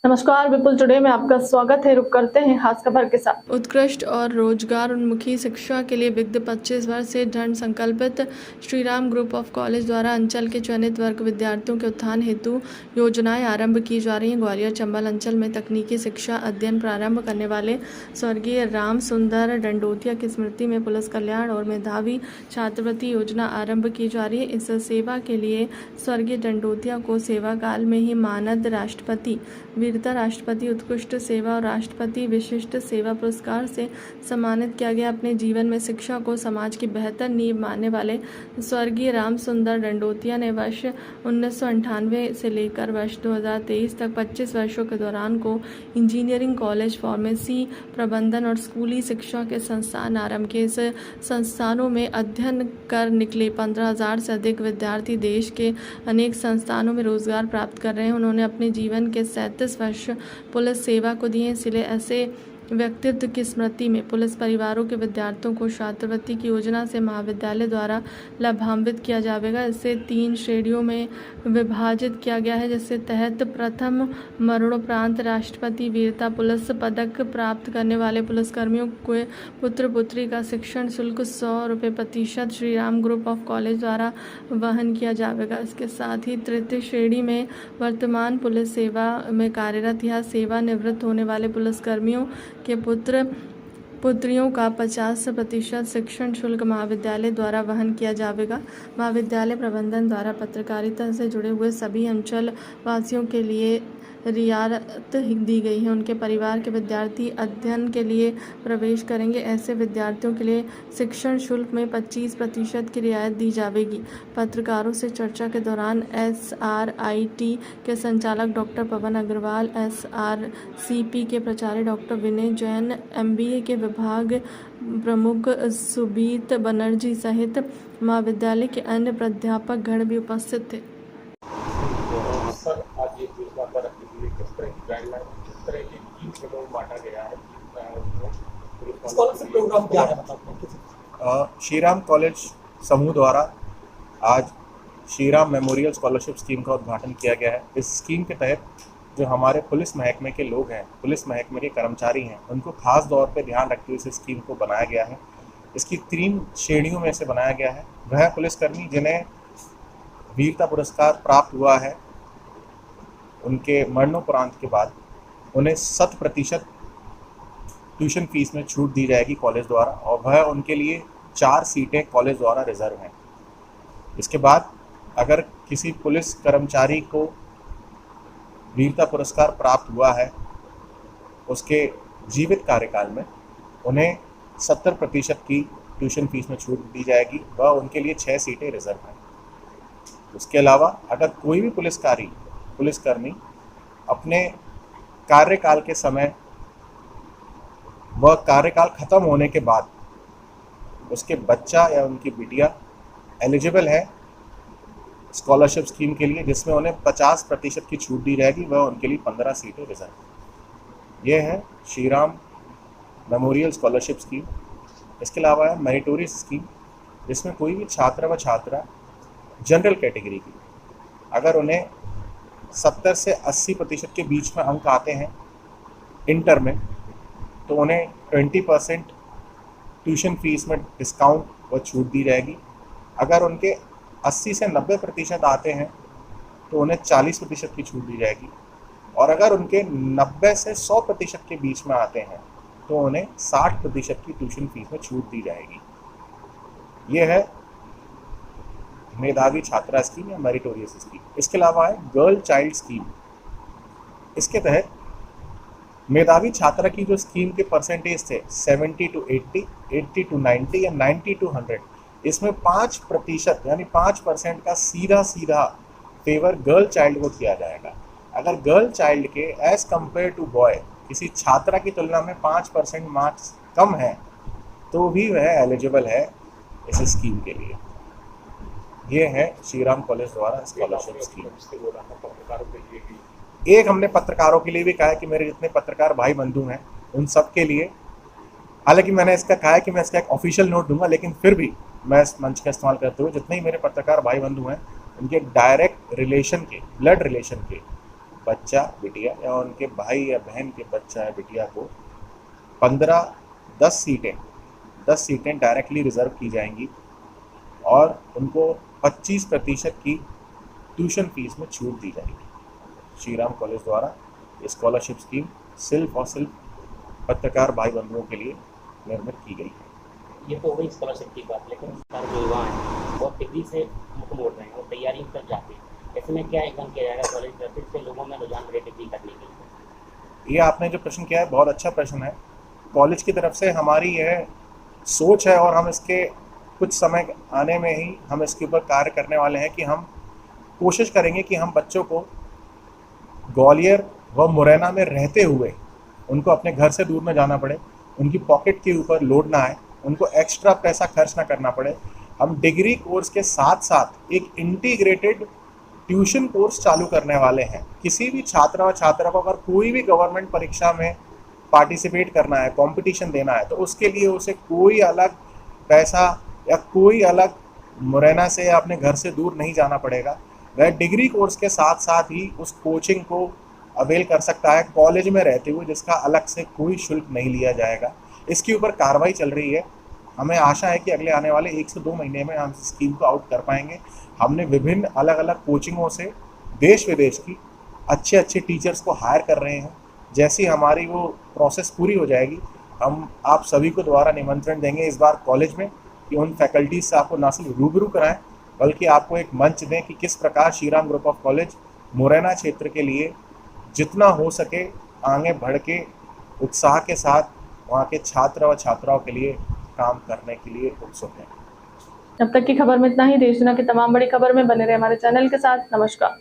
नमस्कार, विपुल टुडे में आपका स्वागत है। रुक करते हैं खास खबर के साथ। उत्कृष्ट और रोजगार उन्मुखी शिक्षा के लिए विगत 25 वर्ष से दृढ़ संकल्पित श्रीराम ग्रुप ऑफ कॉलेज द्वारा अंचल के चयनित वर्ग विद्यार्थियों के उत्थान हेतु योजनाएं आरंभ की जा रही हैं। ग्वालियर चंबल अंचल में तकनीकी शिक्षा अध्ययन प्रारंभ करने वाले स्वर्गीय राम सुंदर दंडोतिया की स्मृति में पुलिस कल्याण और मेधावी छात्रवृत्ति योजना आरंभ की जा रही है। इस सेवा के लिए स्वर्गीय दंडोतिया को सेवा काल में ही मानद राष्ट्रपति, वीरता राष्ट्रपति, उत्कृष्ट सेवा और राष्ट्रपति विशिष्ट सेवा पुरस्कार से सम्मानित किया गया। अपने जीवन में शिक्षा को समाज की बेहतर नींव मानने वाले स्वर्गीय राम सुंदर दंडोतिया ने वर्ष 1998 से लेकर वर्ष 2023 तक 25 वर्षों के दौरान को इंजीनियरिंग कॉलेज, फार्मेसी, प्रबंधन और स्कूली शिक्षा के संस्थान आरंभ किए। इस संस्थानों में अध्ययन कर निकले 15,000 से अधिक विद्यार्थी देश के अनेक संस्थानों में रोजगार प्राप्त कर रहे हैं। उन्होंने अपने जीवन के 37 वर्ष पुलिस सेवा को दिए, इसलिए ऐसे व्यक्तित्व की स्मृति में पुलिस परिवारों के विद्यार्थियों को छात्रवृत्ति की योजना से महाविद्यालय द्वारा लाभान्वित किया जाएगा। इसे 3 श्रेणियों में विभाजित किया गया है, जिसके तहत प्रथम मरणोपरांत राष्ट्रपति वीरता पुलिस पदक प्राप्त करने वाले पुलिसकर्मियों के पुत्र पुत्री का शिक्षण शुल्क 100 रुपये प्रतिशत श्रीराम ग्रुप ऑफ कॉलेज द्वारा वहन किया जाएगा। इसके साथ ही तृतीय श्रेणी में वर्तमान पुलिस सेवा में कार्यरत या सेवानिवृत्त होने वाले पुलिसकर्मियों के पुत्र पुत्रियों का 50% शिक्षण शुल्क महाविद्यालय द्वारा वहन किया जाएगा। महाविद्यालय प्रबंधन द्वारा पत्रकारिता से जुड़े हुए सभी अंचल वासियों के लिए रियायत दी गई है। उनके परिवार के विद्यार्थी अध्ययन के लिए प्रवेश करेंगे, ऐसे विद्यार्थियों के लिए शिक्षण शुल्क में 25% की रियायत दी जाएगी। पत्रकारों से चर्चा के दौरान SRIT के संचालक डॉक्टर पवन अग्रवाल, SRCP के प्राचार्य डॉक्टर विनय जैन, MBA के विभाग प्रमुख सुबीत बनर्जी सहित महाविद्यालय के अन्य प्राध्यापक गण भी उपस्थित थे। सर, आज ये योजना पर रखने के लिए किस तरह की गाइडलाइन, किस तरह की टीम से लोग बांटा गया है? स्कॉलरशिप प्रोग्राम क्या है मतलब? श्रीराम कॉलेज समूह द्वारा आज श्रीराम मेमोरियल स्कॉलरशिप स्कीम का उद्घाटन किया गया है। इस स्कीम के तहत जो हमारे पुलिस महकमे के लोग हैं, पुलिस महकमे के कर्मचारी हैं, उनको खास तौर पे ध्यान रखते हुए इस स्कीम को बनाया गया है। इसकी 3 श्रेणियों में से बनाया गया है। वह पुलिसकर्मी जिन्हें वीरता पुरस्कार प्राप्त हुआ है, उनके मरणोपरांत के बाद उन्हें 100% ट्यूशन फीस में छूट दी जाएगी कॉलेज द्वारा, और वह उनके लिए 4 सीटें कॉलेज द्वारा रिजर्व हैं। इसके बाद अगर किसी पुलिस कर्मचारी को वीरता पुरस्कार प्राप्त हुआ है, उसके जीवित कार्यकाल में उन्हें 70% की ट्यूशन फीस में छूट दी जाएगी, वह उनके लिए 6 सीटें रिजर्व हैं। उसके अलावा अगर कोई भी पुलिसकर्मी अपने कार्यकाल के समय वह कार्यकाल खत्म होने के बाद उसके बच्चा या उनकी बिटिया एलिजिबल है स्कॉलरशिप स्कीम के लिए, जिसमें उन्हें 50% की छूट दी जाएगी, वह उनके लिए 15 सीटें रिजर्व। ये है श्रीराम मेमोरियल स्कॉलरशिप स्कीम। इसके अलावा है मेरिटोरियस स्कीम, जिसमें कोई भी छात्र व छात्रा जनरल कैटेगरी की अगर उन्हें 70 से 80% के बीच में अंक आते हैं इंटर में, तो उन्हें 20% ट्यूशन फीस में डिस्काउंट व छूट दी जाएगी। अगर उनके 80 से 90% आते हैं तो उन्हें 40% की छूट दी जाएगी, और अगर उनके 90 से 100% के बीच में आते हैं तो उन्हें 60% की ट्यूशन फीस में छूट दी जाएगी। ये है मेधावी छात्रा स्कीम या मेरिटोरियस स्कीम। इसके अलावा है गर्ल चाइल्ड स्कीम। इसके तहत मेधावी छात्रा की जो स्कीम के परसेंटेज थे 70 to 80, 80 to 90 या 90 to 100, इसमें 5% यानी 5% का सीधा फेवर गर्ल चाइल्ड को किया जाएगा। अगर गर्ल चाइल्ड के एज कंपेयर टू बॉय किसी छात्रा की तुलना में 5% मार्क्स कम है तो भी वह एलिजिबल है इस स्कीम के लिए। ये है श्रीराम कॉलेज द्वारा स्कॉलरशिप स्कीम। एक हमने पत्रकारों के लिए भी कहा है कि मेरे जितने पत्रकार भाई बंधु हैं उन सब के लिए, हालांकि मैंने इसका कहा है कि मैं इसका एक ऑफिशियल नोट दूंगा, लेकिन फिर भी मैं इस मंच का इस्तेमाल करते हुए जितने ही मेरे पत्रकार भाई बंधु हैं उनके डायरेक्ट रिलेशन के, ब्लड रिलेशन के बच्चा बिटिया या उनके भाई या बहन के बच्चा या बिटिया को 10 सीटें डायरेक्टली रिज़र्व की जाएंगी और उनको 25% की ट्यूशन फीस में छूट दी जाएगी। श्री राम कॉलेज द्वारा स्कॉलरशिप स्कीम सिर्फ और सिर्फ पत्रकार भाई बंधुओं के लिए निर्मित की गई है। ये तो वही स्कॉलरशिप की बात, लेकिन सारे जो युवा हैं वो डिग्री से मुख मोड़ रहे हैं और तैयारी कर जाते हैं। ऐसे में क्या एकदम किया जाएगा कॉलेज की तरफ से लोगों में रुझान बढ़े डिग्री करने के लिए? ये आपने जो प्रश्न किया है बहुत अच्छा प्रश्न है। कॉलेज की तरफ से हमारी यह सोच है और हम इसके कुछ समय आने में ही हम इसके ऊपर कार्य करने वाले हैं कि हम कोशिश करेंगे कि हम बच्चों को ग्वालियर व मुरैना में रहते हुए उनको अपने घर से दूर न जाना पड़े, उनकी पॉकेट के ऊपर लोड ना आए, उनको एक्स्ट्रा पैसा खर्च ना करना पड़े। हम डिग्री कोर्स के साथ साथ एक इंटीग्रेटेड ट्यूशन कोर्स चालू करने वाले हैं। किसी भी छात्र व छात्रा को अगर कोई भी गवर्नमेंट परीक्षा में पार्टिसिपेट करना है, कंपटीशन देना है, तो उसके लिए उसे कोई अलग पैसा या कोई अलग मुरैना से या अपने घर से दूर नहीं जाना पड़ेगा। वह डिग्री कोर्स के साथ साथ ही उस कोचिंग को अवेल कर सकता है कॉलेज में रहते हुए, जिसका अलग से कोई शुल्क नहीं लिया जाएगा। इसके ऊपर कार्रवाई चल रही है। हमें आशा है कि अगले आने वाले 1 से 2 महीने में हम इस स्कीम को आउट कर पाएंगे। हमने विभिन्न अलग अलग कोचिंगों से देश विदेश की अच्छे टीचर्स को हायर कर रहे हैं। जैसी हमारी वो प्रोसेस पूरी हो जाएगी, हम आप सभी को दोबारा निमंत्रण देंगे इस बार कॉलेज में कि उन फैकल्टीज से आपको न सिर्फ रूबरू कराएं बल्कि आपको एक मंच दें कि किस प्रकार Shri Ram group of college Morena क्षेत्र के लिए जितना हो सके आगे बढ़ के उत्साह के साथ वहाँ के छात्र व छात्राओं के लिए काम करने के लिए उत्सुक हैं। अब तक की खबर में इतना ही। देश दुनिया की तमाम बड़ी खबर में बने रहे हमारे चैनल के साथ। नमस्कार।